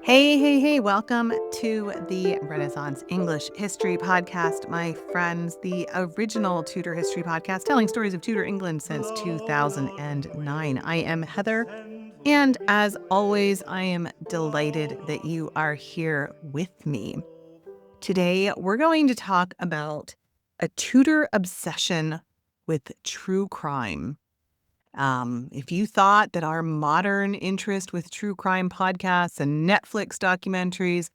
Hey, welcome to the Renaissance English History Podcast, my friends, the original Tudor history podcast telling stories of Tudor England since 2009. I am Heather, and as always, I am delighted that you are here with me. Today, we're going to talk about a Tudor obsession with true crime. If you thought that our modern interest with true crime podcasts and Netflix documentaries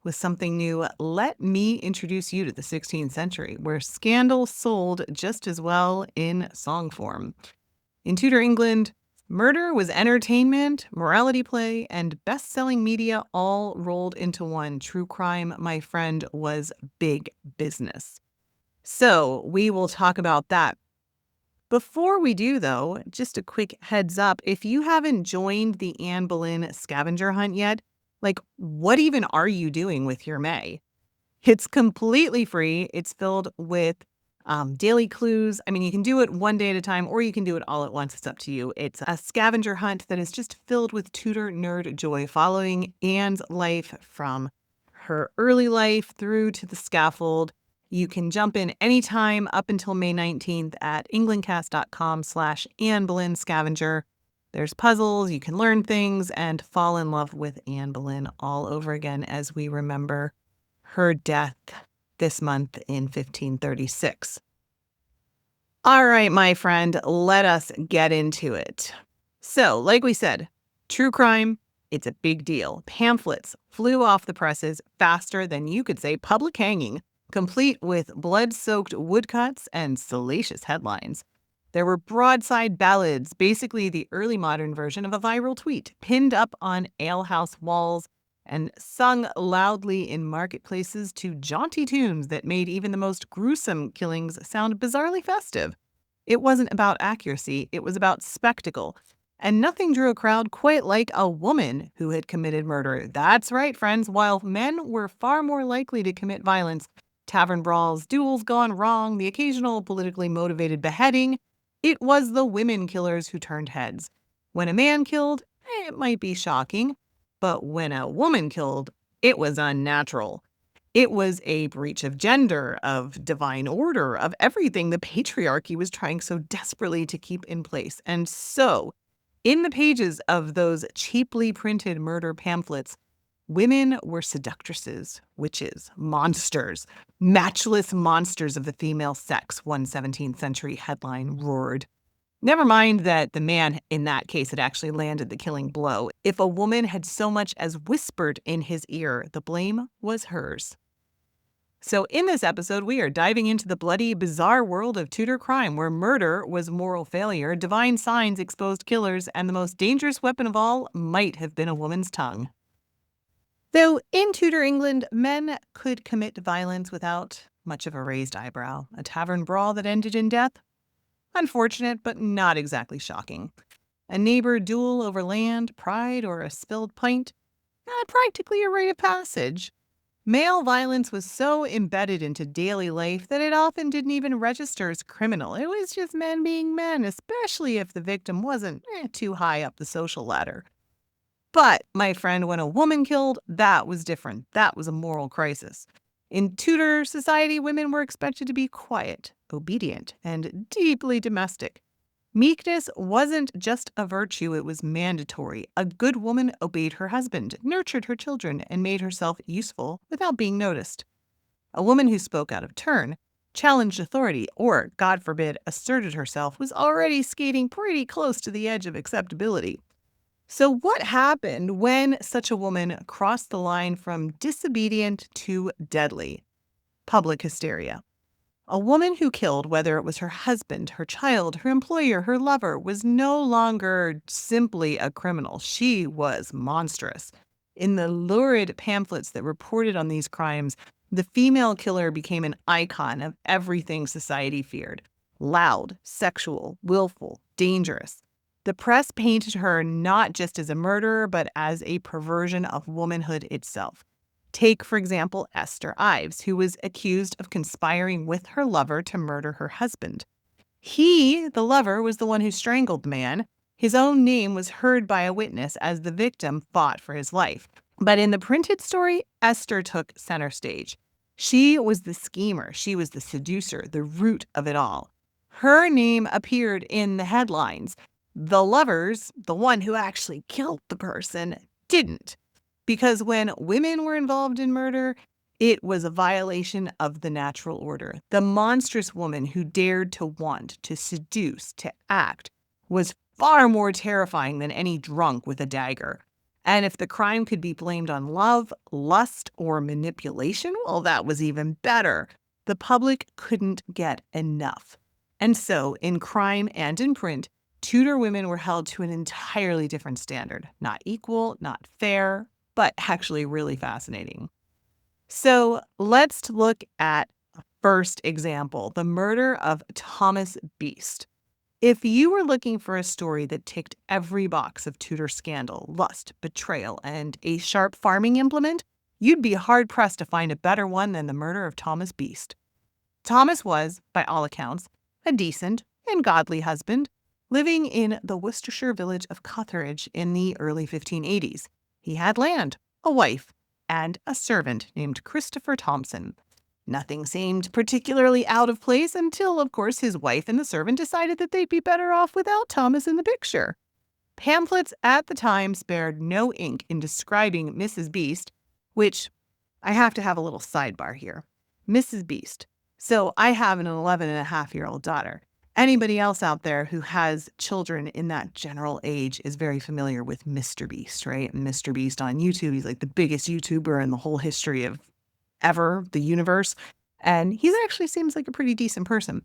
was something new, let me introduce you to the 16th century, where scandal sold just as well in song form. In Tudor England, murder was entertainment, morality play, and best-selling media all rolled into one. True crime, my friend, was big business. So we will talk about that. Before we do, though, just a quick heads up. If you haven't joined the Anne Boleyn scavenger hunt yet, what even are you doing with your May? It's completely free. It's filled with daily clues. I mean, you can do it one day at a time or you can do it all at once. It's up to you. It's a scavenger hunt that is just filled with Tudor nerd joy, following Anne's life from her early life through to the scaffold. You can jump in anytime up until May 19th at englandcast.com/Anne Boleyn Scavenger. There's puzzles, you can learn things, and fall in love with Anne Boleyn all over again as we remember her death this month in 1536. All right, my friend, let us get into it. So, like we said, true crime, it's a big deal. Pamphlets flew off the presses faster than you could say public hanging, complete with blood-soaked woodcuts and salacious headlines. There were broadside ballads, basically the early modern version of a viral tweet, pinned up on alehouse walls and sung loudly in marketplaces to jaunty tunes that made even the most gruesome killings sound bizarrely festive. It wasn't about accuracy, it was about spectacle. And nothing drew a crowd quite like a woman who had committed murder. That's right, friends. While men were far more likely to commit violence, tavern brawls, duels gone wrong, the occasional politically motivated beheading, it was the women killers who turned heads. When a man killed, it might be shocking, but when a woman killed, it was unnatural. It was a breach of gender, of divine order, of everything the patriarchy was trying so desperately to keep in place. And so, in the pages of those cheaply printed murder pamphlets, women were seductresses, witches, monsters, matchless monsters of the female sex, one 17th century headline roared. Never mind that the man in that case had actually landed the killing blow. If a woman had so much as whispered in his ear, the blame was hers. So in this episode, we are diving into the bloody, bizarre world of Tudor crime, where murder was moral failure, divine signs exposed killers, and the most dangerous weapon of all might have been a woman's tongue. Though in Tudor England, men could commit violence without much of a raised eyebrow. A tavern brawl that ended in death? Unfortunate, but not exactly shocking. A neighbor duel over land, pride, or a spilled pint? Practically a rite of passage. Male violence was so embedded into daily life that it often didn't even register as criminal. It was just men being men, especially if the victim wasn't too high up the social ladder. But, my friend, when a woman killed, that was different. That was a moral crisis. In Tudor society, women were expected to be quiet, obedient, and deeply domestic. Meekness wasn't just a virtue, it was mandatory. A good woman obeyed her husband, nurtured her children, and made herself useful without being noticed. A woman who spoke out of turn, challenged authority, or, God forbid, asserted herself was already skating pretty close to the edge of acceptability. So what happened when such a woman crossed the line from disobedient to deadly? Public hysteria. A woman who killed, whether it was her husband, her child, her employer, her lover, was no longer simply a criminal. She was monstrous. In the lurid pamphlets that reported on these crimes, the female killer became an icon of everything society feared. Loud, sexual, willful, dangerous. The press painted her not just as a murderer, but as a perversion of womanhood itself. Take, for example, Esther Ives, who was accused of conspiring with her lover to murder her husband. He, the lover, was the one who strangled the man. His own name was heard by a witness as the victim fought for his life. But in the printed story, Esther took center stage. She was the schemer, she was the seducer, the root of it all. Her name appeared in the headlines. The lovers, the one who actually killed the person, didn't. Because when women were involved in murder, it was a violation of the natural order. The monstrous woman who dared to want, to seduce, to act was far more terrifying than any drunk with a dagger. And if the crime could be blamed on love, lust, or manipulation, well, that was even better. The public couldn't get enough. And so, in crime and in print, Tudor women were held to an entirely different standard. Not equal, not fair, but actually really fascinating. So let's look at a first example, the murder of Thomas Beast. If you were looking for a story that ticked every box of Tudor scandal, lust, betrayal, and a sharp farming implement, you'd be hard-pressed to find a better one than the murder of Thomas Beast. Thomas was, by all accounts, a decent and godly husband, living in the Worcestershire village of Cotheridge in the early 1580s. He had land, a wife, and a servant named Christopher Thompson. Nothing seemed particularly out of place until, of course, his wife and the servant decided that they'd be better off without Thomas in the picture. Pamphlets at the time spared no ink in describing Mrs. Beast, which I have to have a little sidebar here. Mrs. Beast. So I have an 11-and-a-half-year-old daughter. Anybody else out there who has children in that general age is very familiar with Mr. Beast, right? Mr. Beast on YouTube, he's like the biggest YouTuber in the whole history of ever, the universe. And he actually seems like a pretty decent person.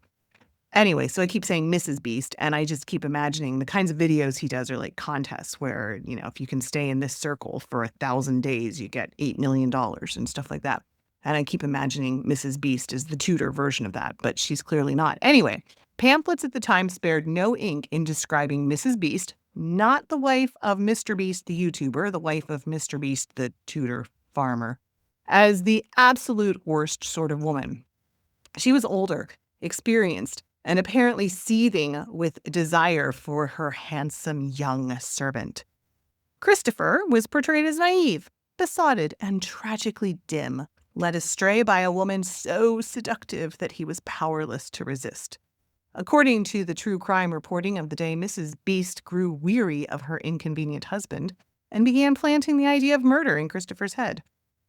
Anyway, so I keep saying Mrs. Beast, and I just keep imagining the kinds of videos he does are like contests where, if you can stay in this circle for 1,000 days, you get $8 million and stuff like that. And I keep imagining Mrs. Beast as the Tudor version of that, but she's clearly not. Anyway, pamphlets at the time spared no ink in describing Mrs. Beast, not the wife of Mr. Beast, the YouTuber, the wife of Mr. Beast, the Tudor farmer, as the absolute worst sort of woman. She was older, experienced, and apparently seething with desire for her handsome young servant. Christopher was portrayed as naive, besotted, and tragically dim, led astray by a woman so seductive that he was powerless to resist. According to the true crime reporting of the day, Mrs. Beast grew weary of her inconvenient husband and began planting the idea of murder in Christopher's head.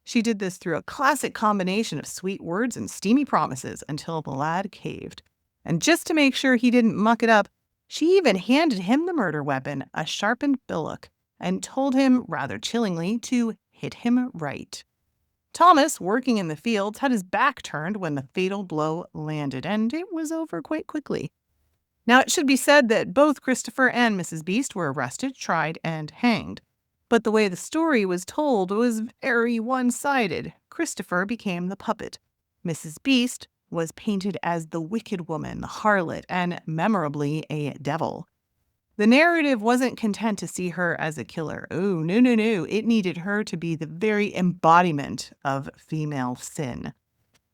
She did this through a classic combination of sweet words and steamy promises until the lad caved. And just to make sure he didn't muck it up, she even handed him the murder weapon, a sharpened billock, and told him, rather chillingly, to hit him right. Thomas, working in the fields, had his back turned when the fatal blow landed, and it was over quite quickly. Now, it should be said that both Christopher and Mrs. Beast were arrested, tried, and hanged. But the way the story was told was very one-sided. Christopher became the puppet. Mrs. Beast was painted as the wicked woman, the harlot, and memorably a devil. The narrative wasn't content to see her as a killer. Oh, no. It needed her to be the very embodiment of female sin.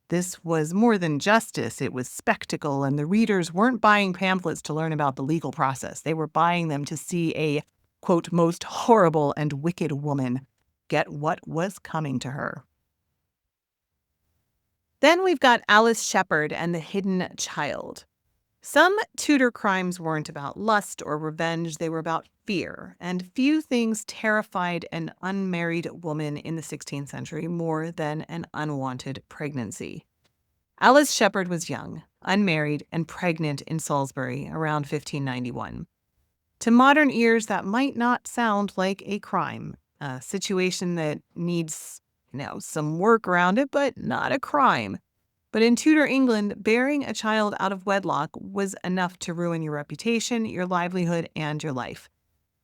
This was more than justice, it was spectacle, and the readers weren't buying pamphlets to learn about the legal process. They were buying them to see a, quote, most horrible and wicked woman get what was coming to her. Then we've got Alice Shepard and the Hidden Child. Some Tudor crimes weren't about lust or revenge, they were about fear, and few things terrified an unmarried woman in the 16th century more than an unwanted pregnancy. Alice Shepard was young, unmarried, and pregnant in Salisbury around 1591. To modern ears, that might not sound like a crime, a situation that needs, some work around it, but not a crime. But in Tudor England, bearing a child out of wedlock was enough to ruin your reputation, your livelihood, and your life.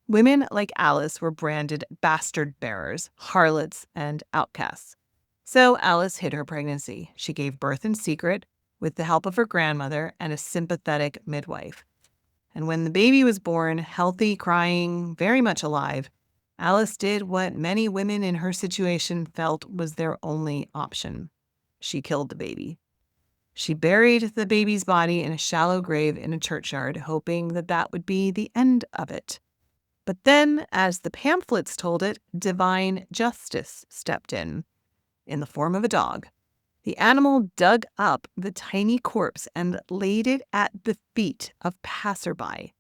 Women like Alice were branded bastard bearers, harlots, and outcasts. So Alice hid her pregnancy. She gave birth in secret with the help of her grandmother and a sympathetic midwife. And when the baby was born, healthy, crying, very much alive, Alice did what many women in her situation felt was their only option. She killed the baby. She buried the baby's body in a shallow grave in a churchyard, hoping that that would be the end of it. But then, as the pamphlets told it, divine justice stepped in the form of a dog. The animal dug up the tiny corpse and laid it at the feet of passerby.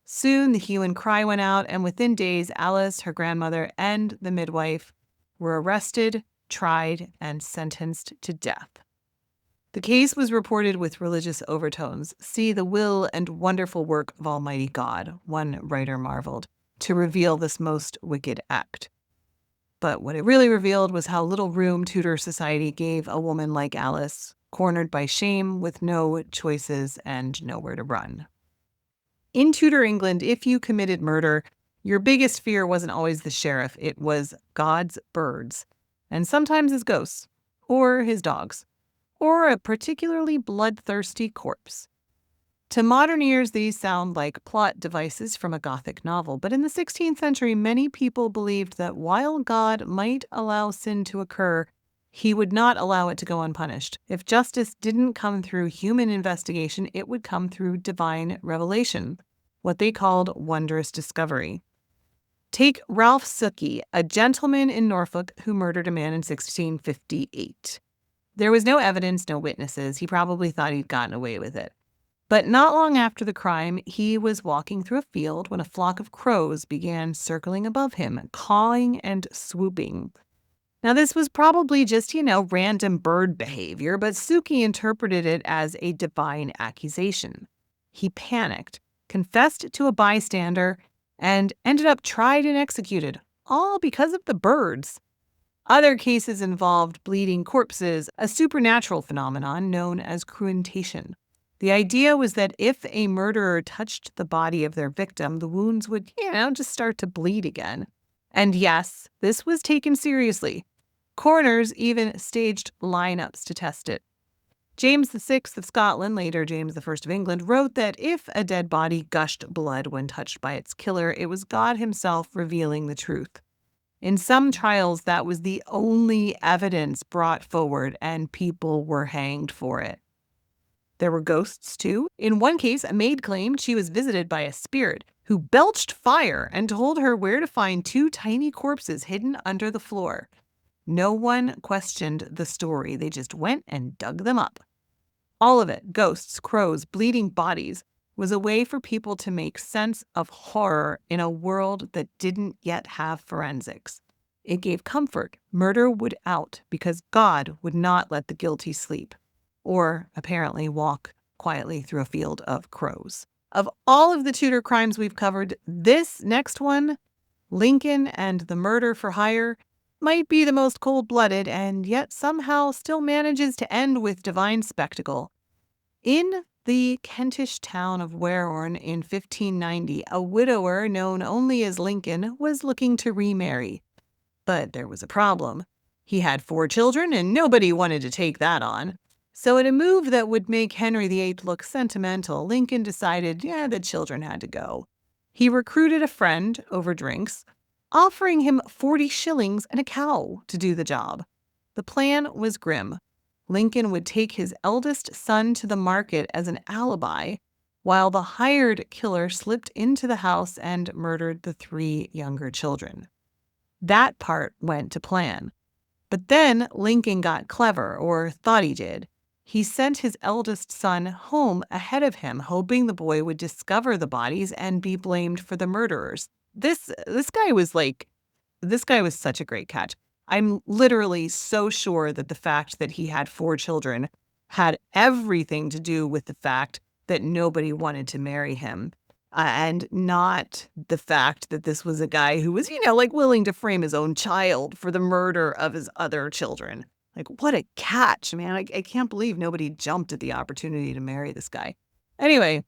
Soon the hue and cry went out, and within days, Alice, her grandmother, and the midwife were arrested, tried, and sentenced to death. The case was reported with religious overtones. See the will and wonderful work of Almighty God, one writer marveled, to reveal this most wicked act. But what it really revealed was how little room Tudor society gave a woman like Alice, cornered by shame with no choices and nowhere to run. In Tudor England, if you committed murder, your biggest fear wasn't always the sheriff. It was God's birds, and sometimes his ghosts, or his dogs, or a particularly bloodthirsty corpse. To modern ears, these sound like plot devices from a Gothic novel, but in the 16th century, many people believed that while God might allow sin to occur, he would not allow it to go unpunished. If justice didn't come through human investigation, it would come through divine revelation, what they called wondrous discovery. Take Ralph Sooke, a gentleman in Norfolk who murdered a man in 1658. There was no evidence, no witnesses. He probably thought he'd gotten away with it. But not long after the crime, he was walking through a field when a flock of crows began circling above him, cawing and swooping. Now, this was probably just, random bird behavior, but Sooke interpreted it as a divine accusation. He panicked, confessed to a bystander, and ended up tried and executed, all because of the birds. Other cases involved bleeding corpses, a supernatural phenomenon known as cruentation. The idea was that if a murderer touched the body of their victim, the wounds would, just start to bleed again. And yes, this was taken seriously. Coroners even staged lineups to test it. James VI of Scotland, later James I of England, wrote that if a dead body gushed blood when touched by its killer, it was God himself revealing the truth. In some trials, that was the only evidence brought forward, and people were hanged for it. There were ghosts, too. In one case, a maid claimed she was visited by a spirit who belched fire and told her where to find two tiny corpses hidden under the floor. No one questioned the story. They just went and dug them up. All of it, ghosts, crows, bleeding bodies, was a way for people to make sense of horror in a world that didn't yet have forensics. It gave comfort. Murder would out because God would not let the guilty sleep, or apparently walk quietly through a field of crows. Of all of the Tudor crimes we've covered, this next one, Lincoln and the murder for hire, might be the most cold-blooded and yet somehow still manages to end with divine spectacle. In the Kentish town of Warehorn in 1590, a widower known only as Lincoln was looking to remarry. But there was a problem. He had 4 children and nobody wanted to take that on. So in a move that would make Henry VIII look sentimental, Lincoln decided, the children had to go. He recruited a friend over drinks, offering him 40 shillings and a cow to do the job. The plan was grim. Lincoln would take his eldest son to the market as an alibi, while the hired killer slipped into the house and murdered the 3 younger children. That part went to plan. But then Lincoln got clever, or thought he did. He sent his eldest son home ahead of him, hoping the boy would discover the bodies and be blamed for the murderers. This guy was such a great catch. I'm literally so sure that the fact that he had 4 children had everything to do with the fact that nobody wanted to marry him, and not the fact that this was a guy who was, willing to frame his own child for the murder of his other children. What a catch, man. I can't believe nobody jumped at the opportunity to marry this guy. Anyway,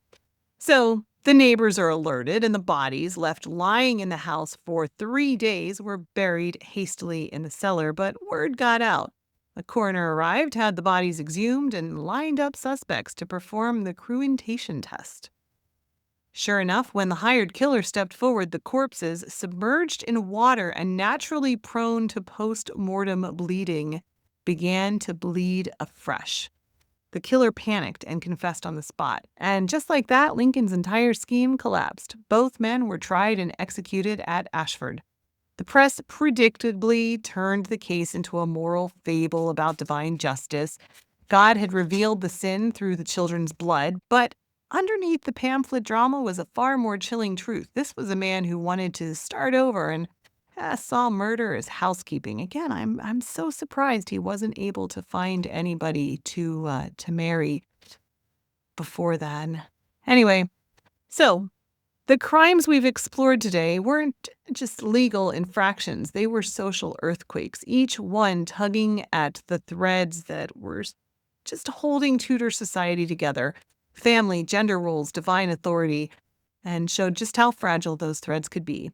so the neighbors are alerted, and the bodies left lying in the house for 3 days were buried hastily in the cellar, but word got out. A coroner arrived, had the bodies exhumed, and lined up suspects to perform the cruentation test. Sure enough, when the hired killer stepped forward, the corpses, submerged in water and naturally prone to post-mortem bleeding, began to bleed afresh. The killer panicked and confessed on the spot. And just like that, Lincoln's entire scheme collapsed. Both men were tried and executed at Ashford. The press predictably turned the case into a moral fable about divine justice. God had revealed the sin through the children's blood, but underneath the pamphlet drama was a far more chilling truth. This was a man who wanted to start over and saw murder as housekeeping. Again, I'm so surprised he wasn't able to find anybody to marry before then. Anyway, so the crimes we've explored today weren't just legal infractions. They were social earthquakes, each one tugging at the threads that were just holding Tudor society together. Family, gender roles, divine authority, and showed just how fragile those threads could be.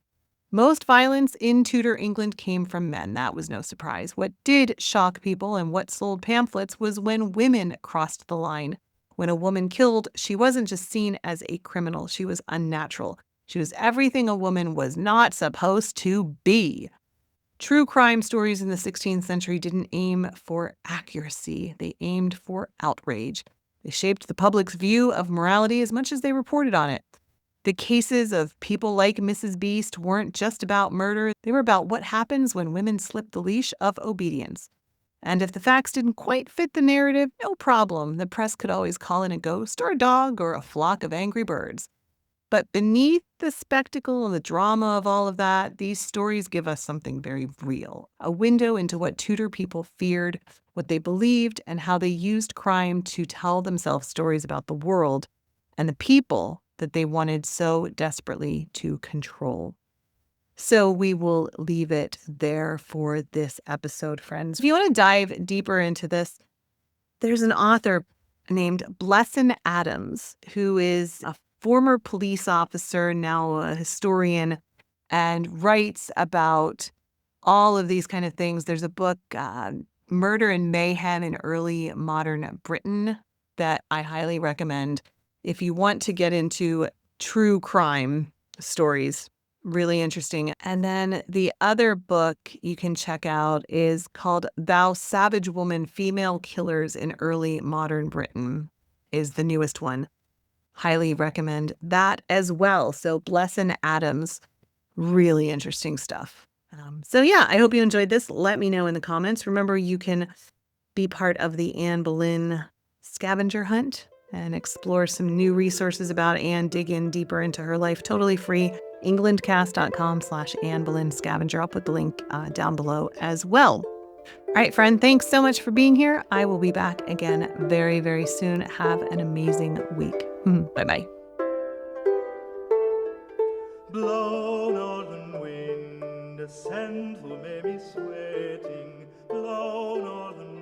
Most violence in Tudor England came from men. That was no surprise. What did shock people and what sold pamphlets was when women crossed the line. When a woman killed, she wasn't just seen as a criminal. She was unnatural. She was everything a woman was not supposed to be. True crime stories in the 16th century didn't aim for accuracy. They aimed for outrage. They shaped the public's view of morality as much as they reported on it. The cases of people like Mrs. Beast weren't just about murder. They were about what happens when women slip the leash of obedience. And if the facts didn't quite fit the narrative, no problem. The press could always call in a ghost or a dog or a flock of angry birds. But beneath the spectacle and the drama of all of that, these stories give us something very real, a window into what Tudor people feared, what they believed, and how they used crime to tell themselves stories about the world and the people that they wanted so desperately to control. So we will leave it there for this episode, friends. If you want to dive deeper into this, there's an author named Blesson Adams, who is a former police officer, now a historian, and writes about all of these kind of things. There's a book, Murder and Mayhem in Early Modern Britain, that I highly recommend if you want to get into true crime stories. Really interesting. And then the other book you can check out is called Thou Savage Woman, Female Killers in Early Modern Britain, is the newest one. Highly recommend that as well. So Blesson Adams, really interesting stuff. So yeah, I hope you enjoyed this. Let me know in the comments. Remember, you can be part of the Anne Boleyn scavenger hunt and explore some new resources about Anne, dig in deeper into her life, totally free. englandcast.com/Anne Boleyn scavenger. I'll put the link down below as well. All right, friend, thanks so much for being here. I will be back again very, very soon. Have an amazing week. Bye-bye. Blow, northern wind, a scent will make me sweating. Blow, northern